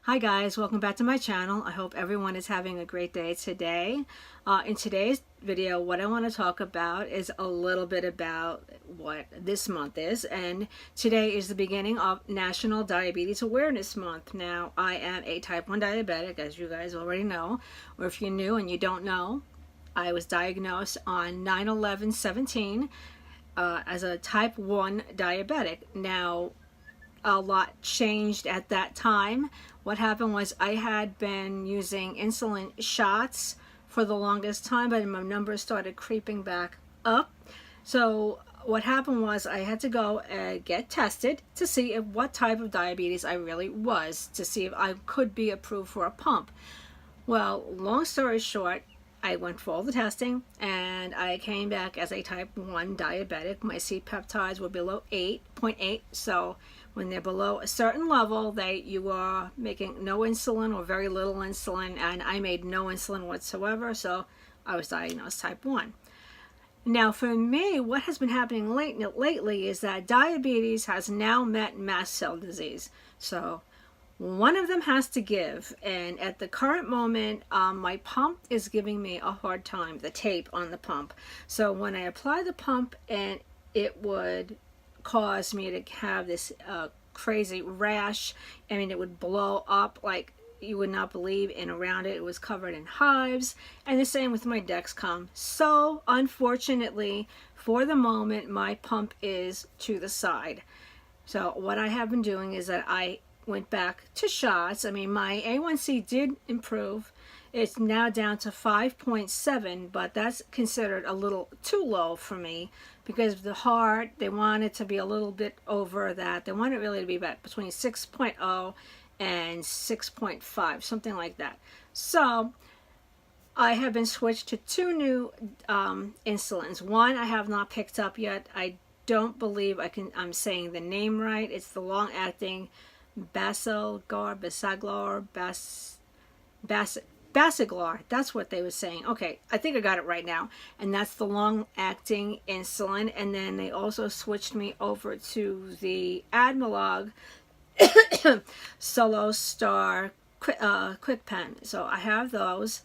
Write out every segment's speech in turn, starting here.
Hi guys, welcome back to my channel. I hope everyone is having a great day today. In today's video, what I want to talk about is a little bit about what this month is, and today is the beginning of National Diabetes Awareness Month. Now, I am a type 1 diabetic, as you guys already know, or if you're new and you don't know, I was diagnosed on 9/11/17 as a type 1 diabetic. Now, a lot changed at that time. What happened was I had been using insulin shots for the longest time, but my numbers started creeping back up. So what happened was I had to go get tested to see what type of diabetes I really was, to see if I could be approved for a pump. Well, long story short, I went for all the testing and I came back as a type 1 diabetic. My C-peptides were below 8.8, so when they're below a certain level, you are making no insulin or very little insulin, and I made no insulin whatsoever, so I was diagnosed type 1. Now for me, what has been happening lately is that diabetes has now met mast cell disease. So one of them has to give, and at the current moment, my pump is giving me a hard time, the tape on the pump. So when I apply the pump, and it would cause me to have this crazy rash. I mean, it would blow up like you would not believe, and around it was covered in hives, and the same with my Dexcom. So unfortunately, for the moment, my pump is to the side. So what I have been doing is that I went back to shots. I mean, my A1C did improve. It's now down to 5.7, but that's considered a little too low for me because of the heart. They want it to be a little bit over that. They want it really to be about between 6.0 and 6.5, something like that. So I have been switched to two new insulins. One I have not picked up yet. I don't believe I'm saying the name right. It's the long-acting Basaglar, that's what they were saying. Okay, I think I got it right now. And that's the long-acting insulin. And then they also switched me over to the Admelog Solo Star Quick Pen. So I have those.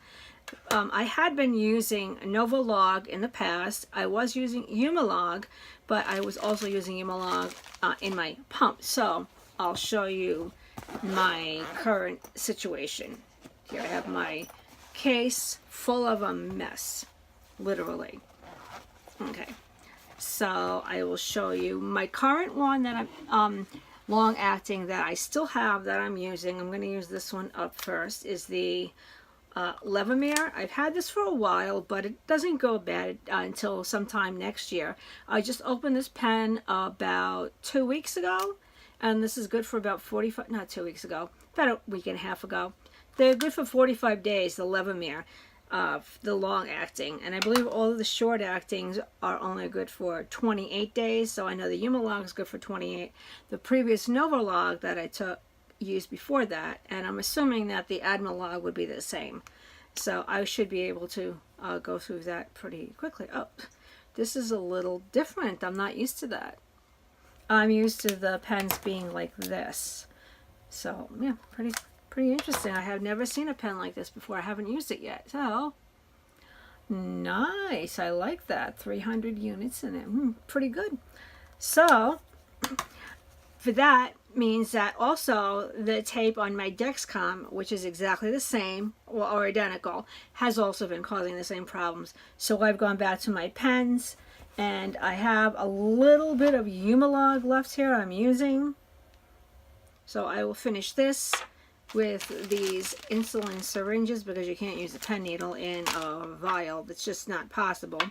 I had been using Novolog in the past. I was using Humalog, but I was also using Humalog in my pump. So I'll show you my current situation. Here I have my case full of a mess, literally. Okay, so I will show you my current one that I'm long-acting that I still have that I'm using. I'm going to use this one up first. Is the Levemir. I've had this for a while, but it doesn't go bad until sometime next year. I just opened this pen about 2 weeks ago, and this is good for about 45, not 2 weeks ago, about a week and a half ago. They're good for 45 days, the Levemir, the long-acting. And I believe all of the short-actings are only good for 28 days. So I know the Humalog is good for 28. The previous Novolog that I used before that, and I'm assuming that the Admelog would be the same. So I should be able to go through that pretty quickly. Oh, this is a little different. I'm not used to that. I'm used to the pens being like this. So, yeah, pretty interesting. I have never seen a pen like this before. I haven't used it yet. So, nice. I like that. 300 units in it. Pretty good. So, for that means that also the tape on my Dexcom, which is exactly the same or identical, has also been causing the same problems. So I've gone back to my pens, and I have a little bit of Humalog left here I'm using. So I will finish this with these insulin syringes because you can't use a pen needle in a vial. That's just not possible.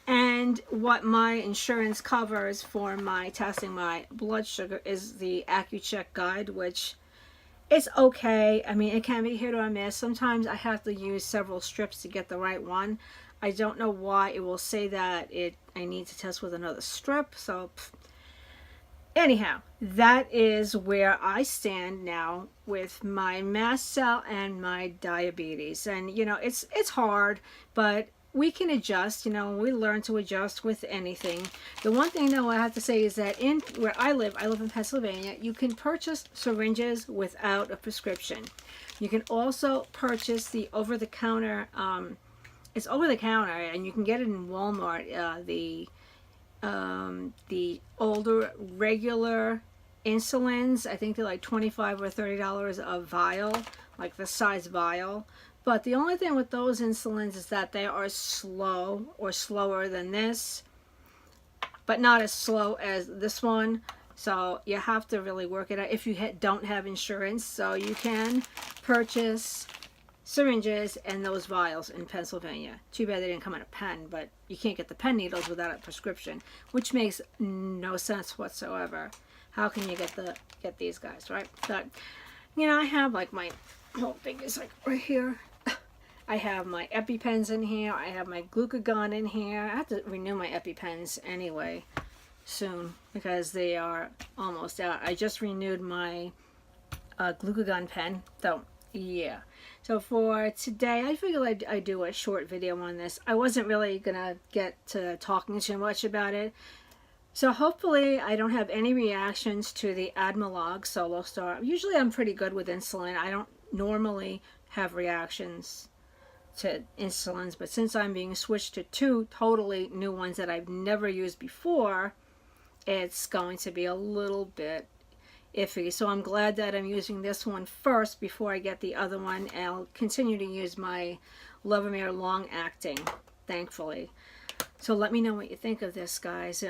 And what my insurance covers for my testing my blood sugar is the AccuCheck guide, which is okay. I mean, it can be hit or miss. Sometimes I have to use several strips to get the right one. I don't know why it will say that I need to test with another strip. So anyhow, that is where I stand now with my mast cell and my diabetes. And you know, it's hard, but we can adjust, you know, we learn to adjust with anything. The one thing though I have to say is that in where I live in Pennsylvania, you can purchase syringes without a prescription. You can also purchase the over-the-counter, it's over-the-counter, and you can get it in Walmart, the older regular insulins. I think they're like $25 or $30 a vial, like the size vial. But the only thing with those insulins is that they are slow, or slower than this, but not as slow as this one. So you have to really work it out if you don't have insurance. So you can purchase syringes and those vials in Pennsylvania. Too bad they didn't come in a pen, but you can't get the pen needles without a prescription, which makes no sense whatsoever. How can you get these guys, right? But, you know, I have like my whole thing is like right here. I have my EpiPens in here. I have my glucagon in here. I have to renew my EpiPens anyway soon because they are almost out. I just renewed my glucagon pen. So, yeah. So for today, I figured I'd do a short video on this. I wasn't really going to get to talking too much about it. So hopefully I don't have any reactions to the Admelog Solo Star. Usually I'm pretty good with insulin. I don't normally have reactions to insulins, but since I'm being switched to two totally new ones that I've never used before, it's going to be a little bit iffy. So I'm glad that I'm using this one first before I get the other one. And I'll continue to use my Levemir Longacting, thankfully. So let me know what you think of this, guys.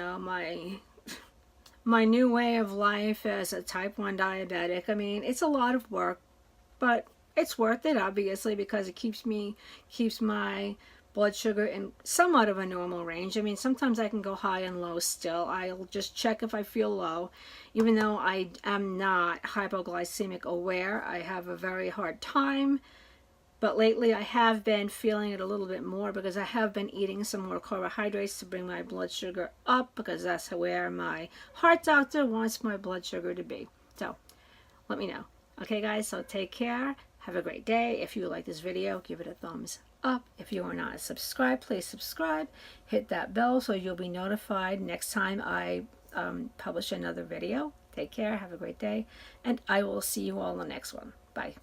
My new way of life as a type 1 diabetic. I mean, it's a lot of work, but it's worth it, obviously, because it keeps my blood sugar in somewhat of a normal range. I mean, sometimes I can go high and low still. I'll just check if I feel low. Even though I am not hypoglycemic aware, I have a very hard time. But lately I have been feeling it a little bit more because I have been eating some more carbohydrates to bring my blood sugar up, because that's where my heart doctor wants my blood sugar to be. So let me know. Okay, guys, so take care. Have a great day. If you like this video, give it a thumbs up. If you are not subscribed, please subscribe. Hit that bell so you'll be notified next time I publish another video. Take care. Have a great day. And I will see you all in the next one. Bye.